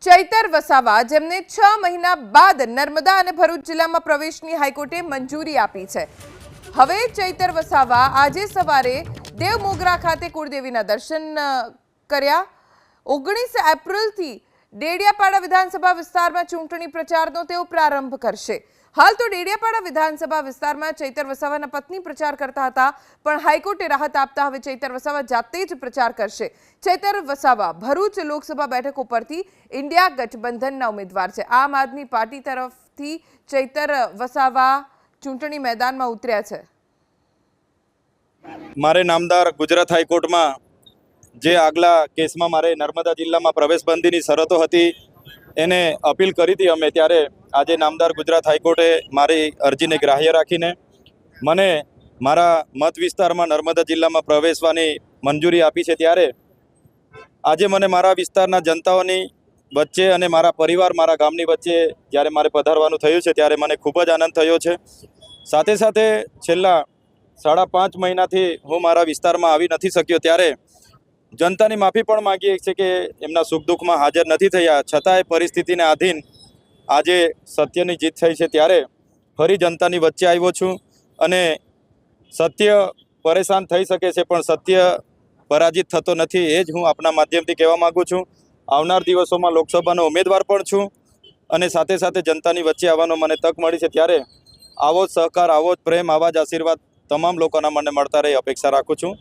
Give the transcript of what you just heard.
ચૈતર વસાવા જેમને 6 મહિના બાદ નર્મદા અને ભરૂચ જિલ્લામાં પ્રવેશની હાઈકોર્ટે મંજૂરી આપી છે। હવે ચૈતર વસાવા આજે સવારે દેવમોગરા ખાતે કુળદેવીના દર્શન કર્યા। 19 એપ્રિલથી ડેડિયાપાડા વિધાનસભા વિસ્તારમાં ચૂંટણી પ્રચારનો તેઓ પ્રારંભ કરશે। હાલ તો ડેડિયાપાડા વિધાનસભા વિસ્તારમાં ચૈતર વસાવાના પત્ની પ્રચાર કરતા હતા, પણ હાઈકોર્ટે રાહત આપતા હવે ચૈતર વસાવા જાતે જ પ્રચાર કરશે। ચૈતર વસાવા ભરૂચ લોકસભા બેઠક ઉપરથી ઇન્ડિયા ગઠબંધનના ઉમેદવાર છે। આમ આદમી પાર્ટી તરફથી ચૈતર વસાવા ચૂંટણી મેદાનમાં ઉતર્યા છે। મારે નામદાર ગુજરાત હાઈકોર્ટમાં જે આગલા કેસમાં મારે નર્મદા જિલ્લામાં પ્રવેશબંધીની શરતો હતી એને અપીલ કરી હતી અમે, ત્યારે આજે નામદાર ગુજરાત હાઈકોર્ટે મારી અરજીને ગ્રાહ્ય રાખીને મને મારા મત વિસ્તારમાં નર્મદા જિલ્લામાં પ્રવેશવાની મંજૂરી આપી છે। ત્યારે આજે મને મારા વિસ્તારના જનતાઓની વચ્ચે અને મારા પરિવાર, મારા ગામની વચ્ચે જ્યારે મારે પધારવાનું થયું છે ત્યારે મને ખૂબ જ આનંદ થયો છે। સાથે સાથે છેલ્લા 5.5 મહિનાથી હું મારા વિસ્તારમાં આવી નથી શક્યો, ત્યારે જનતાની માફી પણ માગીએ છીએ કે એમના સુખ દુઃખમાં હાજર નથી થયા, છતાંય પરિસ્થિતિને આધીન આજે સત્યની જીત થઈ છે। ત્યારે ફરી જનતાની વચ્ચે આવ્યો છું અને સત્ય પરેશાન થઈ શકે છે પણ સત્ય પરાજિત થતો નથી, એ જ હું આપના માધ્યમથી કહેવા માગું છું। આવનાર દિવસોમાં લોકસભાનો ઉમેદવાર પણ છું અને સાથે સાથે જનતાની વચ્ચે આવવાનો મને તક મળી છે, ત્યારે આવો જ સહકાર, આવો જ પ્રેમ, આવા જ આશીર્વાદ તમામ લોકોના મને મળતા રહે અપેક્ષા રાખું છું।